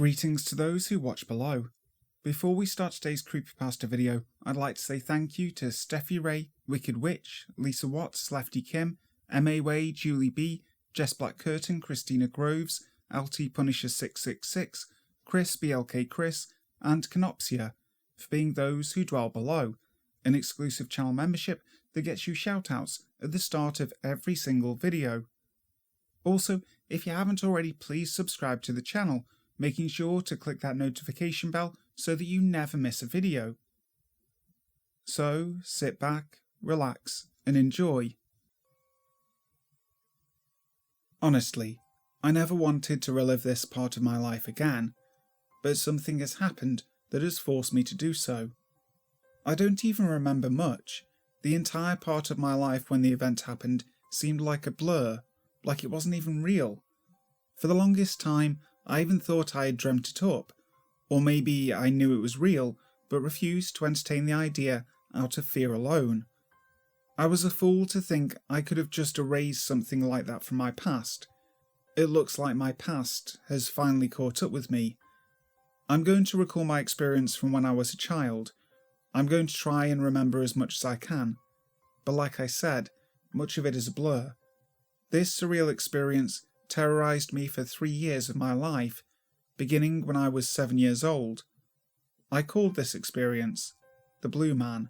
Greetings to those who watch below. Before we start today's creepypasta video, I'd like to say thank you to Steffi Ray, Wicked Witch, Lisa Watts, Lefty Kim, M.A. Way, Julie B, Jess Black Curtain, Christina Groves, LT Punisher 666, Chris BLK Chris, and Canopsia for being those who dwell below, an exclusive channel membership that gets you shoutouts at the start of every single video. Also, if you haven't already, please subscribe to the channel, making sure to click that notification bell so that you never miss a video. So, sit back, relax, and enjoy. Honestly, I never wanted to relive this part of my life again, but something has happened that has forced me to do so. I don't even remember much. The entire part of my life when the event happened seemed like a blur, like it wasn't even real. For the longest time, I even thought I had dreamt it up, or maybe I knew it was real, but refused to entertain the idea out of fear alone. I was a fool to think I could have just erased something like that from my past. It looks like my past has finally caught up with me. I'm going to recall my experience from when I was a child. I'm going to try and remember as much as I can. But like I said, much of it is a blur. This surreal experience terrorized me for 3 years of my life, beginning when I was 7 years old. I called this experience the Blue Man.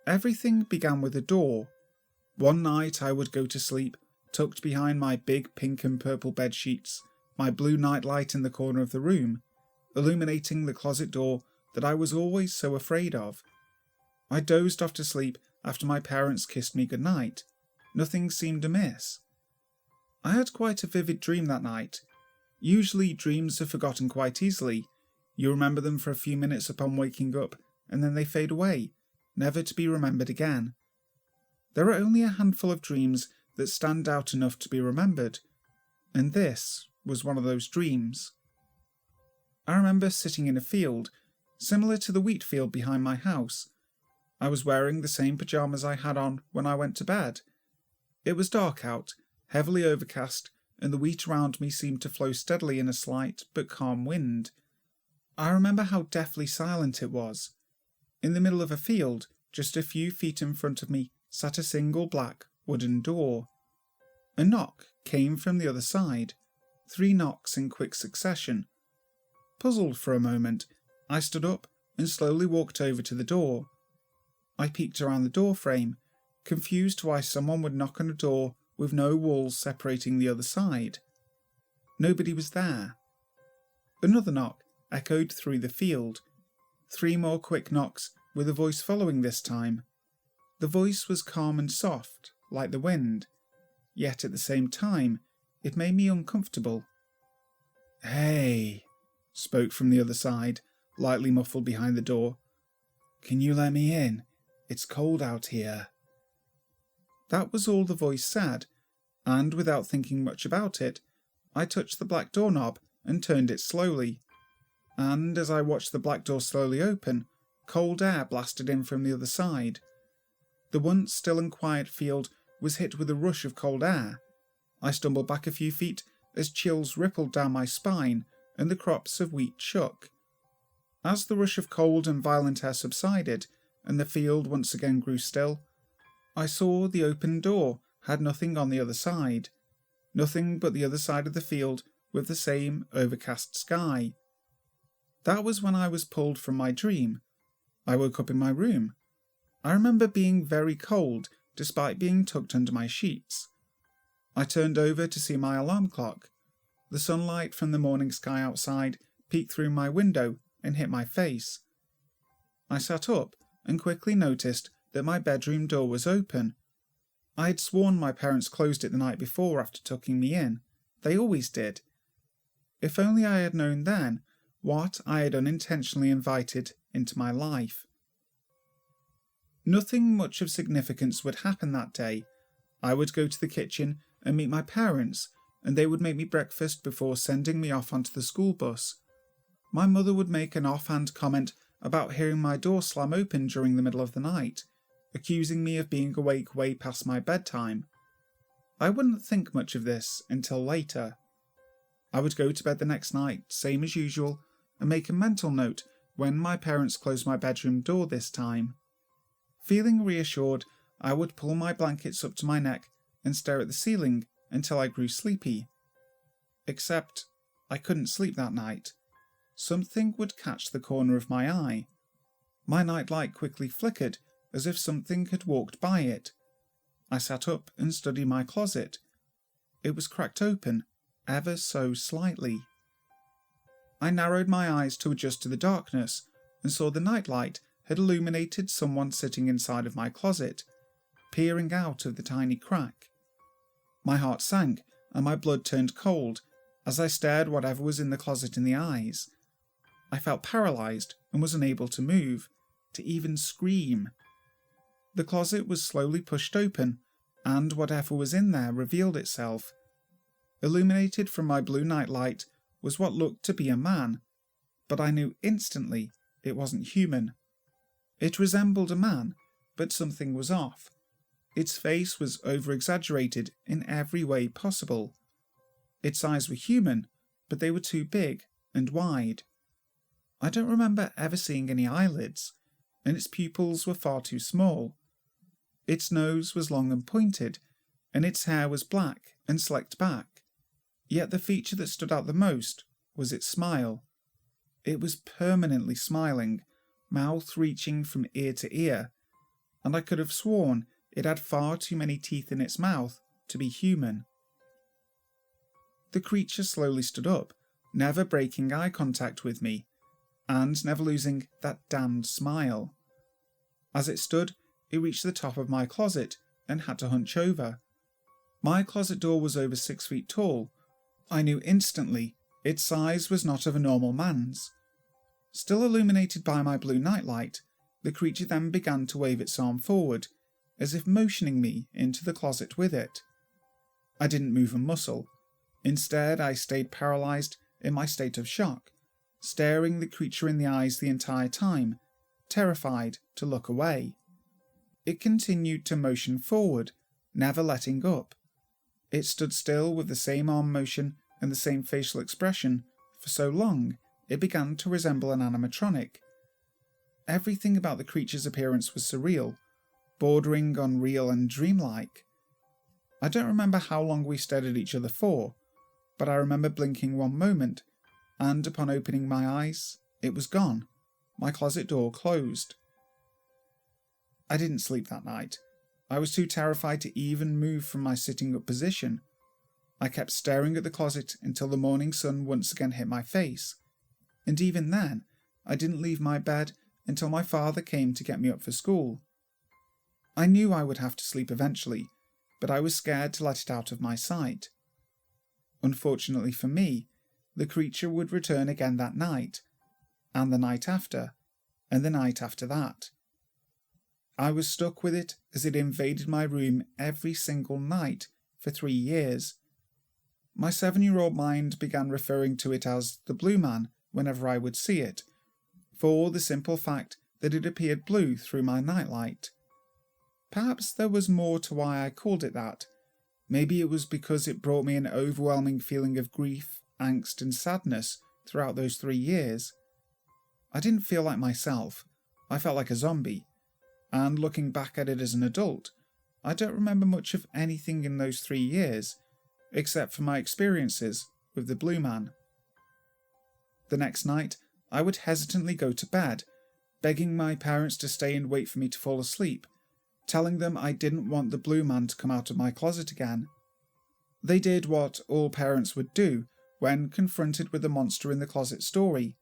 Everything began with a door. One night I would go to sleep, tucked behind my big pink and purple bed sheets, my blue nightlight in the corner of the room, illuminating the closet door that I was always so afraid of. I dozed off to sleep after my parents kissed me goodnight. Nothing seemed amiss. I had quite a vivid dream that night. Usually dreams are forgotten quite easily. You remember them for a few minutes upon waking up, and then they fade away, never to be remembered again. There are only a handful of dreams that stand out enough to be remembered, and this was one of those dreams. I remember sitting in a field, similar to the wheat field behind my house. I was wearing the same pyjamas I had on when I went to bed. It was dark out, heavily overcast, and the wheat around me seemed to flow steadily in a slight but calm wind. I remember how deathly silent it was. In the middle of a field, just a few feet in front of me, sat a single black wooden door. A knock came from the other side, 3 knocks in quick succession. Puzzled for a moment, I stood up and slowly walked over to the door. I peeked around the door frame, confused why someone would knock on a door with no walls separating the other side. Nobody was there. Another knock echoed through the field. 3 more quick knocks, with a voice following this time. The voice was calm and soft, like the wind, yet at the same time, it made me uncomfortable. "Hey," spoke from the other side, lightly muffled behind the door. "Can you let me in? It's cold out here." That was all the voice said, and without thinking much about it, I touched the black doorknob and turned it slowly. And as I watched the black door slowly open, cold air blasted in from the other side. The once still and quiet field was hit with a rush of cold air. I stumbled back a few feet as chills rippled down my spine and the crops of wheat shook. As the rush of cold and violent air subsided and the field once again grew still, I saw the open door had nothing on the other side. Nothing but the other side of the field with the same overcast sky. That was when I was pulled from my dream. I woke up in my room. I remember being very cold despite being tucked under my sheets. I turned over to see my alarm clock. The sunlight from the morning sky outside peeked through my window and hit my face. I sat up and quickly noticed that my bedroom door was open. I had sworn my parents closed it the night before after tucking me in. They always did. If only I had known then what I had unintentionally invited into my life. Nothing much of significance would happen that day. I would go to the kitchen and meet my parents, and they would make me breakfast before sending me off onto the school bus. My mother would make an offhand comment about hearing my door slam open during the middle of the night, accusing me of being awake way past my bedtime. I wouldn't think much of this until later. I would go to bed the next night, same as usual, and make a mental note when my parents closed my bedroom door this time. Feeling reassured, I would pull my blankets up to my neck and stare at the ceiling until I grew sleepy. Except, I couldn't sleep that night. Something would catch the corner of my eye. My nightlight quickly flickered as if something had walked by it. I sat up and studied my closet. It was cracked open, ever so slightly. I narrowed my eyes to adjust to the darkness and saw the nightlight had illuminated someone sitting inside of my closet, peering out of the tiny crack. My heart sank and my blood turned cold as I stared whatever was in the closet in the eyes. I felt paralysed and was unable to move, to even scream. The closet was slowly pushed open, and whatever was in there revealed itself. Illuminated from my blue nightlight was what looked to be a man, but I knew instantly it wasn't human. It resembled a man, but something was off. Its face was over-exaggerated in every way possible. Its eyes were human, but they were too big and wide. I don't remember ever seeing any eyelids, and its pupils were far too small. Its nose was long and pointed, and its hair was black and slicked back. Yet the feature that stood out the most was its smile. It was permanently smiling, mouth reaching from ear to ear, and I could have sworn it had far too many teeth in its mouth to be human. The creature slowly stood up, never breaking eye contact with me, and never losing that damned smile. As it stood, it reached the top of my closet and had to hunch over. My closet door was over 6 feet tall. I knew instantly its size was not of a normal man's. Still illuminated by my blue nightlight, the creature then began to wave its arm forward, as if motioning me into the closet with it. I didn't move a muscle. Instead, I stayed paralysed in my state of shock, staring the creature in the eyes the entire time, terrified to look away. It continued to motion forward, never letting up. It stood still with the same arm motion and the same facial expression for so long it began to resemble an animatronic. Everything about the creature's appearance was surreal, bordering on real and dreamlike. I don't remember how long we stared at each other for, but I remember blinking one moment, and upon opening my eyes, it was gone. My closet door closed. I didn't sleep that night. I was too terrified to even move from my sitting up position. I kept staring at the closet until the morning sun once again hit my face, and even then, I didn't leave my bed until my father came to get me up for school. I knew I would have to sleep eventually, but I was scared to let it out of my sight. Unfortunately for me, the creature would return again that night, and the night after, and the night after that. I was stuck with it as it invaded my room every single night for 3 years. My 7-year-old mind began referring to it as the Blue Man whenever I would see it, for the simple fact that it appeared blue through my nightlight. Perhaps there was more to why I called it that. Maybe it was because it brought me an overwhelming feeling of grief, angst and sadness throughout those 3 years. I didn't feel like myself. I felt like a zombie. And looking back at it as an adult, I don't remember much of anything in those 3 years, except for my experiences with the Blue Man. The next night, I would hesitantly go to bed, begging my parents to stay and wait for me to fall asleep, telling them I didn't want the Blue Man to come out of my closet again. They did what all parents would do when confronted with the monster in the closet story.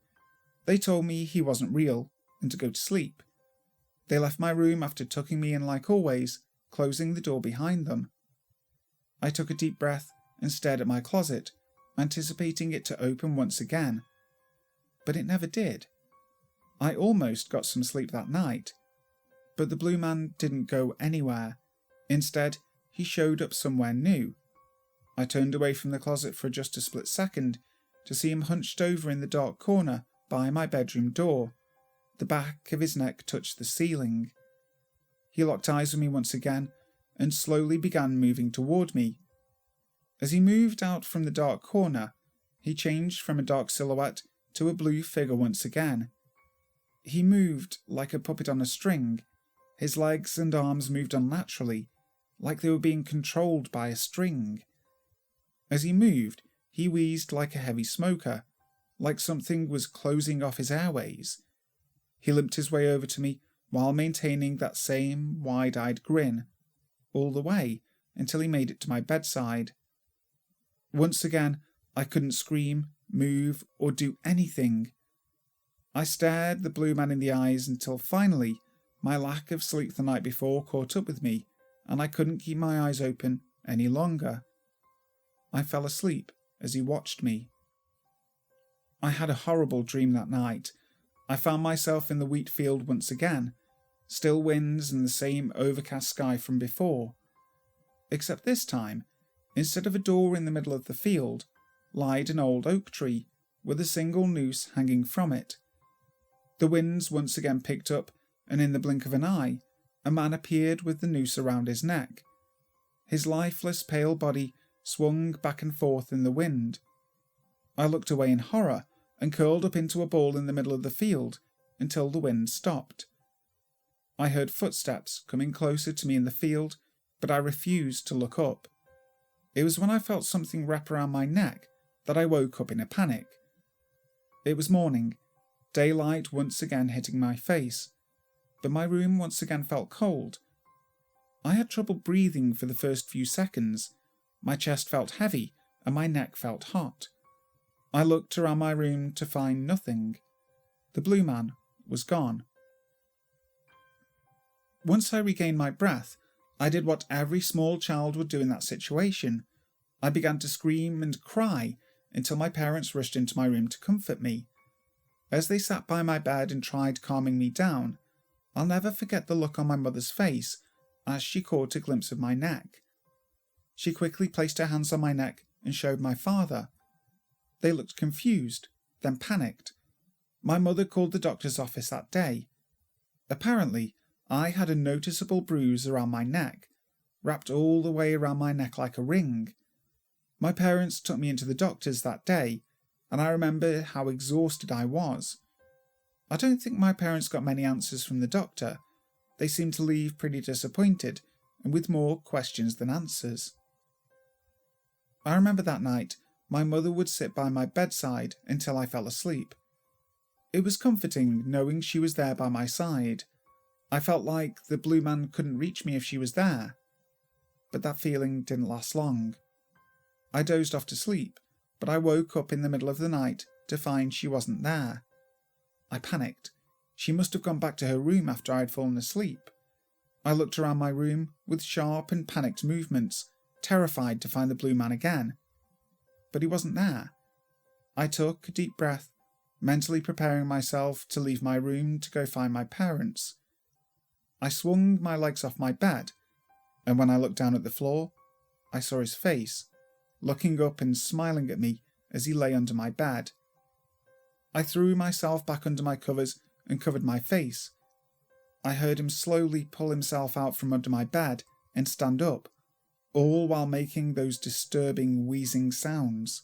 They told me he wasn't real, and to go to sleep. They left my room after tucking me in like always, closing the door behind them. I took a deep breath and stared at my closet, anticipating it to open once again. But it never did. I almost got some sleep that night, but the Blue Man didn't go anywhere. Instead, he showed up somewhere new. I turned away from the closet for just a split second to see him hunched over in the dark corner by my bedroom door. The back of his neck touched the ceiling. He locked eyes with me once again and slowly began moving toward me. As he moved out from the dark corner, He changed from a dark silhouette to a blue figure once again. He moved like a puppet on a string. His legs and arms moved unnaturally, like they were being controlled by a string. As he moved, he wheezed like a heavy smoker, like something was closing off his airways. He limped his way over to me while maintaining that same wide-eyed grin, all the way until he made it to my bedside. Once again, I couldn't scream, move, or do anything. I stared the blue man in the eyes until finally my lack of sleep the night before caught up with me, and I couldn't keep my eyes open any longer. I fell asleep as he watched me. I had a horrible dream that night. I found myself in the wheat field once again, still winds and the same overcast sky from before. Except this time, instead of a door in the middle of the field, lied an old oak tree with a single noose hanging from it. The winds once again picked up, and in the blink of an eye, a man appeared with the noose around his neck. His lifeless, pale body swung back and forth in the wind. I looked away in horror and curled up into a ball in the middle of the field until the wind stopped. I heard footsteps coming closer to me in the field, but I refused to look up. It was when I felt something wrap around my neck that I woke up in a panic. It was morning, daylight once again hitting my face, but my room once again felt cold. I had trouble breathing for the first few seconds. My chest felt heavy and my neck felt hot. I looked around my room to find nothing. The blue man was gone. Once I regained my breath, I did what every small child would do in that situation. I began to scream and cry until my parents rushed into my room to comfort me. As they sat by my bed and tried calming me down, I'll never forget the look on my mother's face as she caught a glimpse of my neck. She quickly placed her hands on my neck and showed my father. They looked confused, then panicked. My mother called the doctor's office that day. Apparently, I had a noticeable bruise around my neck, wrapped all the way around my neck like a ring. My parents took me into the doctor's that day, and I remember how exhausted I was. I don't think my parents got many answers from the doctor. They seemed to leave pretty disappointed, and with more questions than answers. I remember that night, my mother would sit by my bedside until I fell asleep. It was comforting knowing she was there by my side. I felt like the blue man couldn't reach me if she was there. But that feeling didn't last long. I dozed off to sleep, but I woke up in the middle of the night to find she wasn't there. I panicked. She must have gone back to her room after I had fallen asleep. I looked around my room with sharp and panicked movements, terrified to find the blue man again. But he wasn't there. I took a deep breath, mentally preparing myself to leave my room to go find my parents. I swung my legs off my bed, and when I looked down at the floor, I saw his face, looking up and smiling at me as he lay under my bed. I threw myself back under my covers and covered my face. I heard him slowly pull himself out from under my bed and stand up, all while making those disturbing wheezing sounds.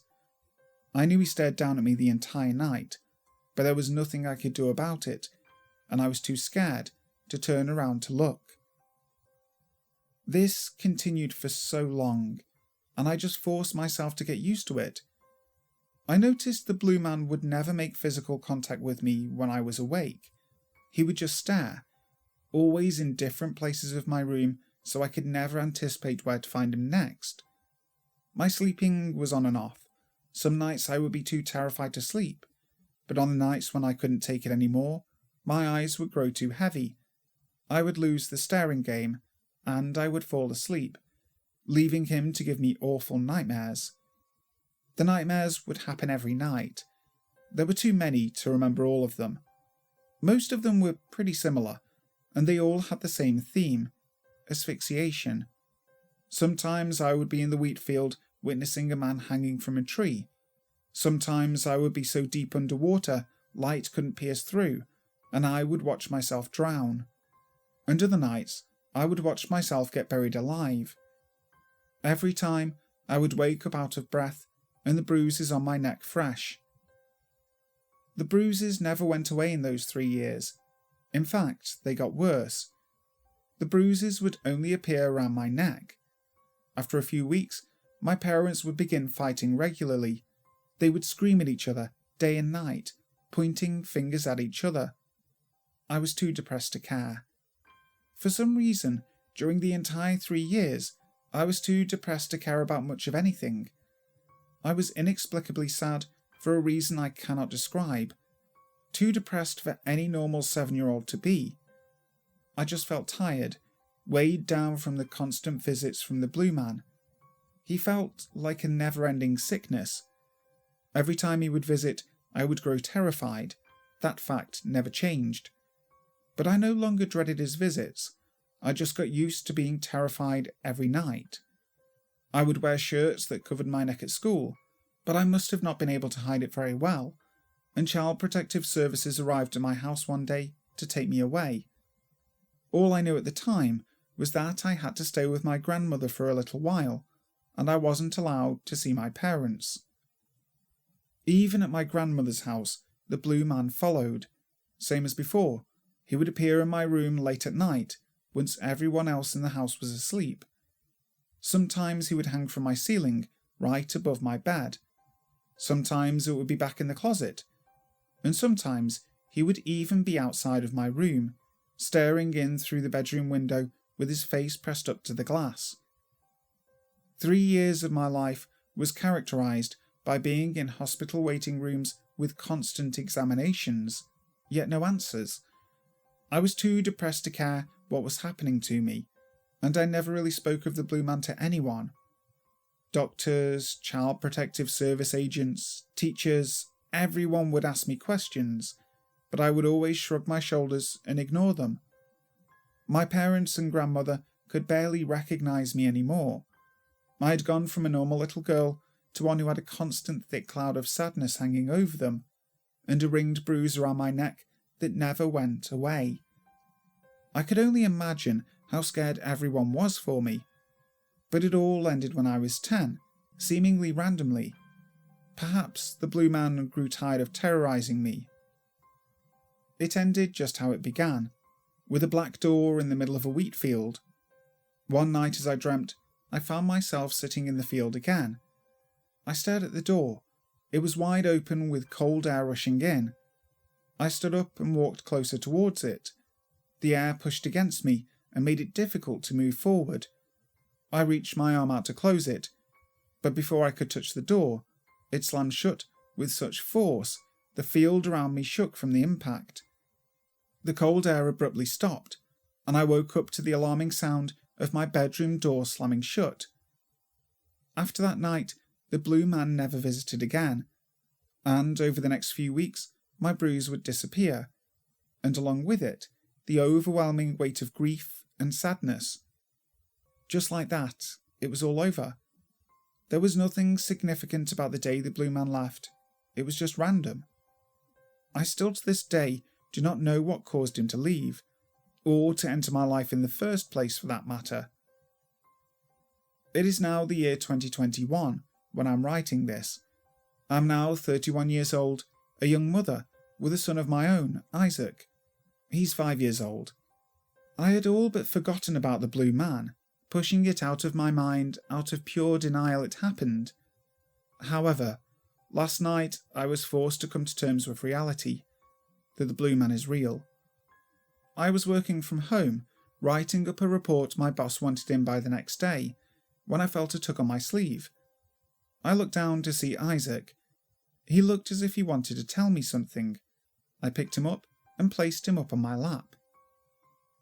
I knew he stared down at me the entire night, but there was nothing I could do about it, and I was too scared to turn around to look. This continued for so long, and I just forced myself to get used to it. I noticed the blue man would never make physical contact with me when I was awake. He would just stare, always in different places of my room, so I could never anticipate where to find him next. My sleeping was on and off. Some nights I would be too terrified to sleep, but on the nights when I couldn't take it anymore, my eyes would grow too heavy. I would lose the staring game, and I would fall asleep, leaving him to give me awful nightmares. The nightmares would happen every night. There were too many to remember all of them. Most of them were pretty similar, and they all had the same theme: asphyxiation. Sometimes I would be in the wheat field witnessing a man hanging from a tree. Sometimes I would be so deep underwater light couldn't pierce through, and I would watch myself drown. And other nights I would watch myself get buried alive. Every time I would wake up out of breath, and the bruises on my neck fresh. The bruises never went away in those 3 years. In fact, they got worse. The bruises would only appear around my neck. After a few weeks, my parents would begin fighting regularly. They would scream at each other, day and night, pointing fingers at each other. I was too depressed to care. For some reason, during the entire 3 years, I was too depressed to care about much of anything. I was inexplicably sad for a reason I cannot describe. Too depressed for any normal 7-year-old to be. I just felt tired, weighed down from the constant visits from the Blue Man. He felt like a never-ending sickness. Every time he would visit, I would grow terrified. That fact never changed. But I no longer dreaded his visits. I just got used to being terrified every night. I would wear shirts that covered my neck at school, but I must have not been able to hide it very well, and Child Protective Services arrived at my house one day to take me away. All I knew at the time was that I had to stay with my grandmother for a little while, and I wasn't allowed to see my parents. Even at my grandmother's house, the Blue Man followed. Same as before, he would appear in my room late at night, once everyone else in the house was asleep. Sometimes he would hang from my ceiling, right above my bed. Sometimes it would be back in the closet. And sometimes he would even be outside of my room, staring in through the bedroom window with his face pressed up to the glass. 3 years of my life was characterized by being in hospital waiting rooms with constant examinations, yet no answers. I was too depressed to care what was happening to me, and I never really spoke of the Blue Man to anyone. Doctors, Child Protective Service agents, teachers, everyone would ask me questions, but I would always shrug my shoulders and ignore them. My parents and grandmother could barely recognize me anymore. I had gone from a normal little girl to one who had a constant thick cloud of sadness hanging over them, and a ringed bruise around my neck that never went away. I could only imagine how scared everyone was for me, but it all ended when I was 10, seemingly randomly. Perhaps the Blue Man grew tired of terrorizing me. It ended just how it began, with a black door in the middle of a wheat field. One night as I dreamt, I found myself sitting in the field again. I stared at the door. It was wide open with cold air rushing in. I stood up and walked closer towards it. The air pushed against me and made it difficult to move forward. I reached my arm out to close it, but before I could touch the door, it slammed shut with such force the field around me shook from the impact. The cold air abruptly stopped, and I woke up to the alarming sound of my bedroom door slamming shut. After that night, the Blue Man never visited again, and over the next few weeks my bruise would disappear, and along with it, the overwhelming weight of grief and sadness. Just like that, it was all over. There was nothing significant about the day the Blue Man left. It was just random. I still to this day do not know what caused him to leave, or to enter my life in the first place for that matter. It is now the year 2021 when I'm writing this. I'm now 31 years old, a young mother, with a son of my own, Isaac. He's 5 years old. I had all but forgotten about the Blue Man, pushing it out of my mind out of pure denial it happened. However, last night I was forced to come to terms with reality, that the Blue Man is real. I was working from home, writing up a report my boss wanted in by the next day, when I felt a tug on my sleeve. I looked down to see Isaac. He looked as if he wanted to tell me something. I picked him up and placed him up on my lap.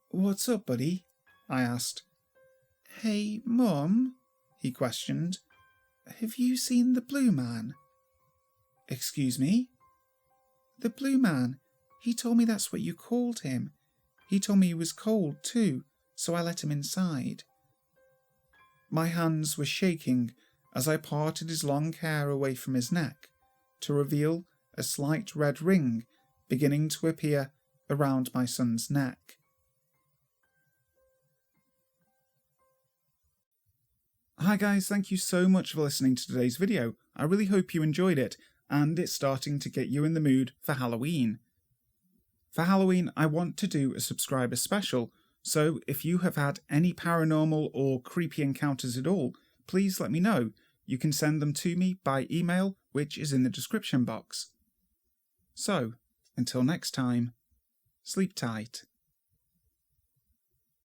"What's up, buddy?" I asked. "Hey, Mum," he questioned. "Have you seen the Blue Man?" "Excuse me?" "The Blue Man. He told me that's what you called him. He told me he was cold too, so I let him inside." My hands were shaking as I parted his long hair away from his neck to reveal a slight red ring beginning to appear around my son's neck. Hi guys, thank you so much for listening to today's video. I really hope you enjoyed it, and it's starting to get you in the mood for Halloween. For Halloween, I want to do a subscriber special, so if you have had any paranormal or creepy encounters at all, please let me know. You can send them to me by email, which is in the description box. So, until next time, sleep tight.